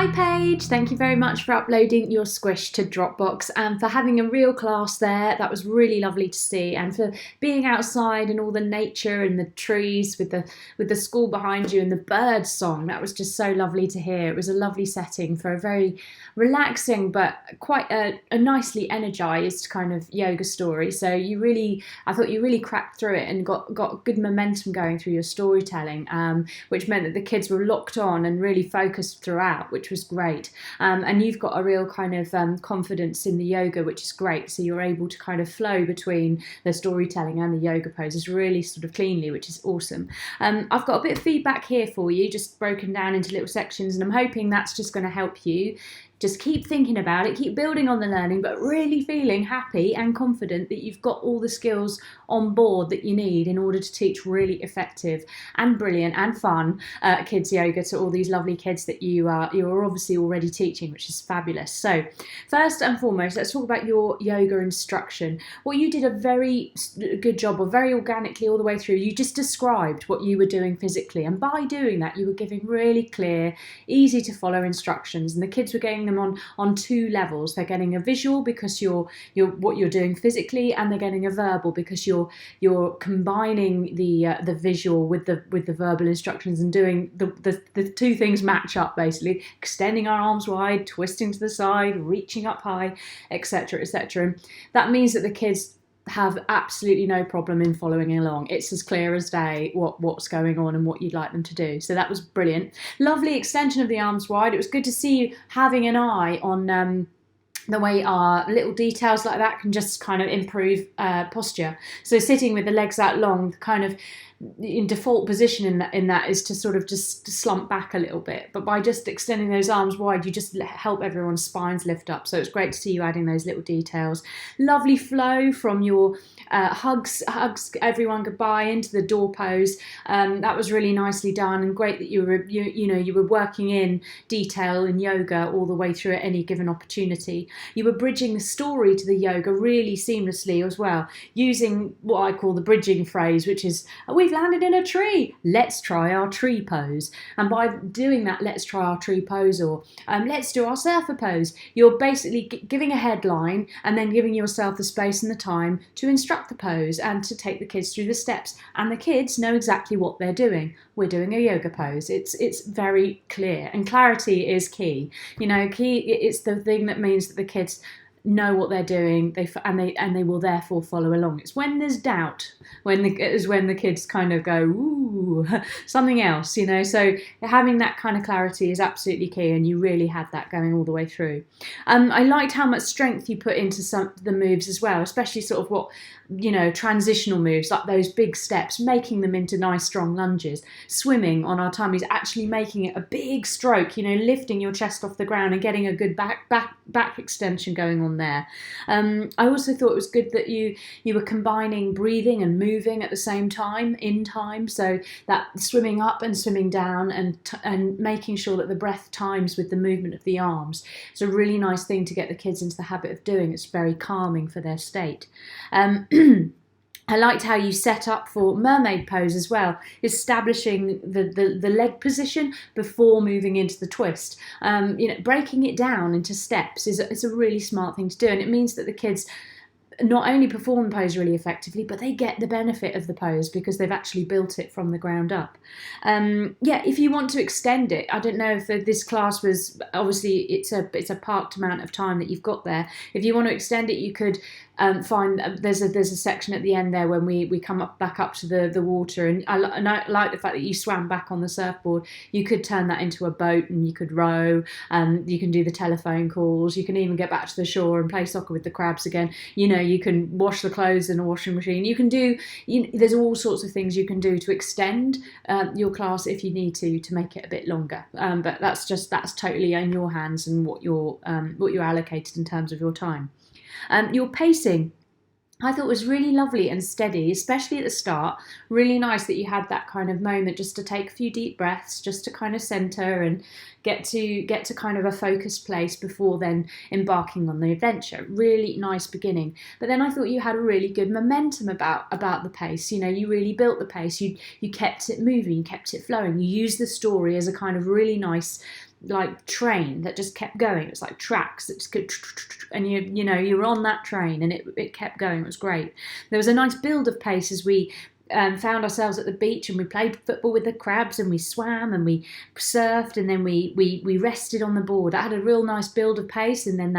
Hi Paige, thank you very much for uploading your Squish to Dropbox and for having a real class there. That was really lovely to see, and for being outside and all the nature and the trees with the school behind you and the bird song. That was just so lovely to hear. It was a lovely setting for a very relaxing but quite a nicely energized kind of yoga story. So I thought you really cracked through it and got good momentum going through your storytelling, which meant that the kids were locked on and really focused throughout, which was great. And you've got a real kind of confidence in the yoga, which is great. So you're able to kind of flow between the storytelling and the yoga poses really sort of cleanly, which is awesome. I've got a bit of feedback here for you, just broken down into little sections, and I'm hoping that's just going to help you. Just keep thinking about it, keep building on the learning, but really feeling happy and confident that you've got all the skills on board that you need in order to teach really effective and brilliant and fun kids yoga to all these lovely kids that you are obviously already teaching, which is fabulous. So first and foremost, let's talk about your yoga instruction. Well, you did a very good job, or very organically all the way through. You just described what you were doing physically, and by doing that you were giving really clear, easy to follow instructions, and the kids were getting them on two levels. They're getting a visual because you're what you're doing physically, and they're getting a verbal because you're combining the visual with the verbal instructions and doing the two things match up, basically extending our arms wide, twisting to the side, reaching up high, etc., etc. That means that the kids have absolutely no problem in following along. It's as clear as day what's going on and what you'd like them to do. So that was brilliant. Lovely extension of the arms wide. It was good to see you having an eye on the way our little details like that can just kind of improve posture. So sitting with the legs out long, kind of in default position in that is to sort of just slump back a little bit, but by just extending those arms wide, you just help everyone's spines lift up. So it's great to see you adding those little details. Lovely flow from your hugs everyone goodbye into the door pose. That was really nicely done, and great that you were working in detail in yoga all the way through at any given opportunity. You were bridging the story to the yoga really seamlessly as well, using what I call the bridging phrase, which is, we've landed in a tree, let's try our tree pose. And by doing that, let's try our tree pose, or let's do our surfer pose, you're basically giving a headline and then giving yourself the space and the time to instruct the pose and to take the kids through the steps. And the kids know exactly what they're doing. We're doing a yoga pose. It's very clear, and clarity is key. It's the thing that means that the kids know what they're doing, and they will therefore follow along. It's when there's doubt when the kids kind of go, ooh, something else, so having that kind of clarity is absolutely key, and you really had that going all the way through. I liked how much strength you put into some of the moves as well, especially sort of what transitional moves like those big steps, making them into nice strong lunges. Swimming on our tummies, actually making it a big stroke, lifting your chest off the ground and getting a good back extension going on there. I also thought it was good that you were combining breathing and moving at the same time in time, so that swimming up and swimming down and making sure that the breath times with the movement of the arms. It's a really nice thing to get the kids into the habit of doing. It's very calming for their state. I liked how you set up for mermaid pose as well, establishing the leg position before moving into the twist. Breaking it down into steps is a really smart thing to do, and it means that the kids not only perform the pose really effectively, but they get the benefit of the pose because they've actually built it from the ground up. If you want to extend it, I don't know if this class was, obviously it's a parked amount of time that you've got there. If you want to extend it, you could find there's a section at the end there when we come back up to the water, and I like the fact that you swam back on the surfboard. You could turn that into a boat, and you could row, you can do the telephone calls, you can even get back to the shore and play soccer with the crabs again. You can wash the clothes in a washing machine. You can do, there's all sorts of things you can do to extend your class if you need to make it a bit longer. But that's totally in your hands and what you're allocated in terms of your time. Your pacing, I thought, was really lovely and steady, especially at the start. Really nice that you had that kind of moment just to take a few deep breaths, just to kind of centre and get to kind of a focused place before then embarking on the adventure. Really nice beginning. But then I thought you had a really good momentum about the pace. You really built the pace. You kept it moving, you kept it flowing. You used the story as a kind of really nice like train that just kept going. It was like tracks that just could, and you were on that train, and it kept going. It was great. There was a nice build of pace as we found ourselves at the beach, and we played football with the crabs, and we swam, and we surfed, and then we rested on the board. That had a real nice build of pace, and then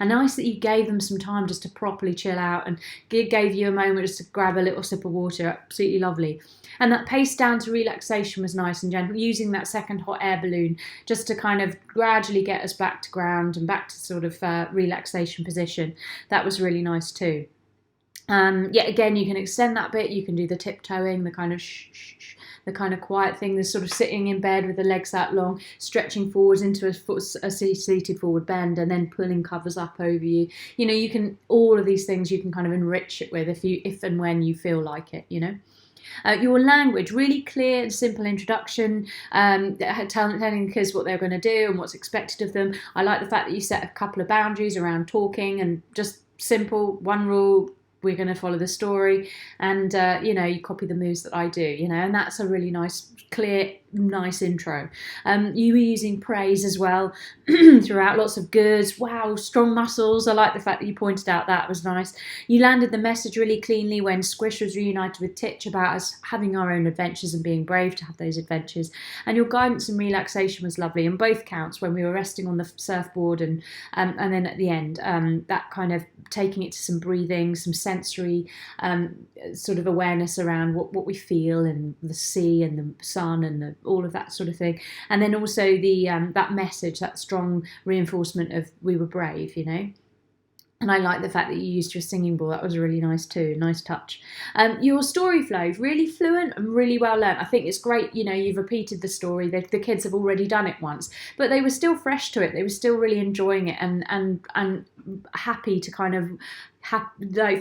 and nice that you gave them some time just to properly chill out, and gave you a moment just to grab a little sip of water. Absolutely lovely. And that pace down to relaxation was nice and gentle, using that second hot air balloon just to kind of gradually get us back to ground and back to sort of relaxation position. That was really nice too. Again, you can extend that bit. You can do the tiptoeing, the kind of the kind of quiet thing, the sort of sitting in bed with the legs out long, stretching forwards into a seated forward bend, and then pulling covers up over you. You can, all of these things you can kind of enrich it with if and when you feel like it. Your language, really clear and simple introduction, telling the kids what they're going to do and what's expected of them. I like the fact that you set a couple of boundaries around talking, and just simple, one rule: we're going to follow the story, and you copy the moves that I do, and that's a really nice, clear, nice intro. You were using praise as well throughout, lots of goods. Wow, strong muscles. I like the fact that you pointed out that was nice. You landed the message really cleanly when Squish was reunited with Titch about us having our own adventures and being brave to have those adventures. And your guidance and relaxation was lovely in both counts, when we were resting on the surfboard and then at the end, that kind of taking it to some breathing, some sensory sort of awareness around what we feel, and the sea and the sun and all of that sort of thing. And then also the that message, that strong reinforcement of we were brave, And I like the fact that you used your singing ball. That was really nice too. Nice touch. Your story flow, really fluent and really well learned. I think it's great, you've repeated the story. The kids have already done it once, but they were still fresh to it. They were still really enjoying it and happy to kind of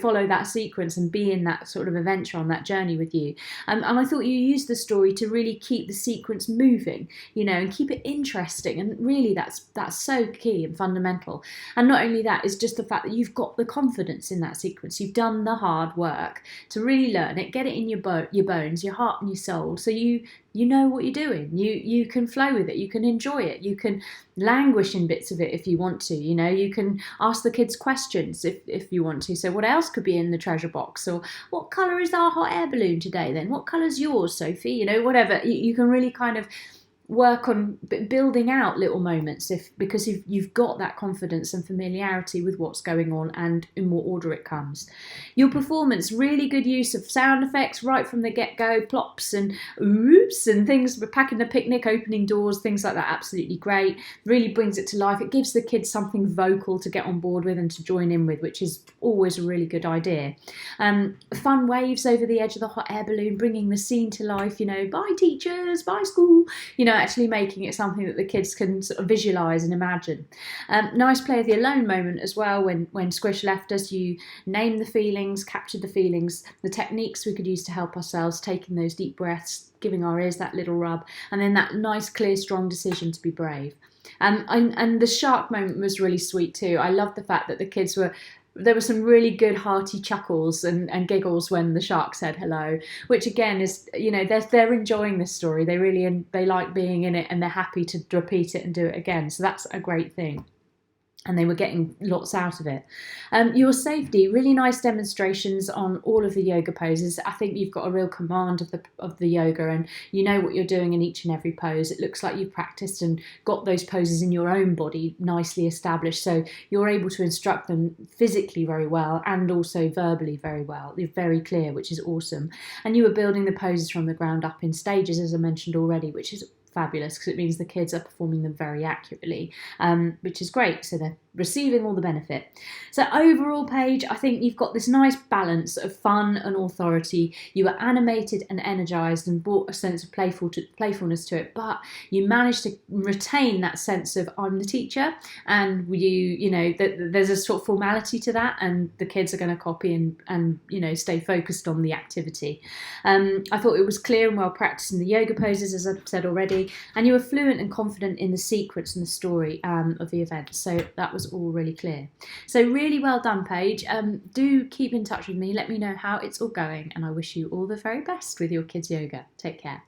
follow that sequence and be in that sort of adventure on that journey with you. And I thought you used the story to really keep the sequence moving, and keep it interesting. And really that's so key and fundamental. And not only that, is just the fact that you've got the confidence in that sequence. You've done the hard work to really learn it, get it in your bones, your heart and your soul. So you know what you're doing. You can flow with it. You can enjoy it. You can languish in bits of it if you want to. You can ask the kids questions if you want to. So what else could be in the treasure box? Or what colour is our hot air balloon today then? What colour's yours, Sophie? Whatever. You can really kind of work on building out little moments because you've got that confidence and familiarity with what's going on and in what order it comes. Your performance, really good use of sound effects right from the get-go, plops and oops and things. We're packing the picnic, opening doors, things like that. Absolutely great. Really brings it to life. It gives the kids something vocal to get on board with and to join in with, which is always a really good idea. Fun waves over the edge of the hot air balloon, bringing the scene to life. Bye teachers, bye school. Actually making it something that the kids can sort of visualise and imagine. Nice play of the alone moment as well. When Squish left us, you named the feelings, captured the feelings, the techniques we could use to help ourselves, taking those deep breaths, giving our ears that little rub, and then that nice, clear, strong decision to be brave. And the shark moment was really sweet too. I love the fact that the kids there were some really good hearty chuckles and giggles when the shark said hello, which again is, they're enjoying this story. They like being in it, and they're happy to repeat it and do it again. So that's a great thing. And they were getting lots out of it. Your safety, really nice demonstrations on all of the yoga poses. I think you've got a real command of the yoga, and you know what you're doing in each and every pose. It looks like you've practiced and got those poses in your own body nicely established, so you're able to instruct them physically very well and also verbally very well. You're very clear, which is awesome. And you were building the poses from the ground up in stages, as I mentioned already, which is fabulous because it means the kids are performing them very accurately, which is great. So they're receiving all the benefit. So overall, Paige, I think you've got this nice balance of fun and authority. You were animated and energized and brought a sense of playfulness to it, but you managed to retain that sense of I'm the teacher, and there's a sort of formality to that, and the kids are going to copy and stay focused on the activity. I thought it was clear and well practiced in the yoga poses, as I've said already, and you were fluent and confident in the sequence and the story of the event. So that was all really clear. So really well done, Paige. Do keep in touch with me. Let me know how it's all going, and I wish you all the very best with your kids' yoga. Take care.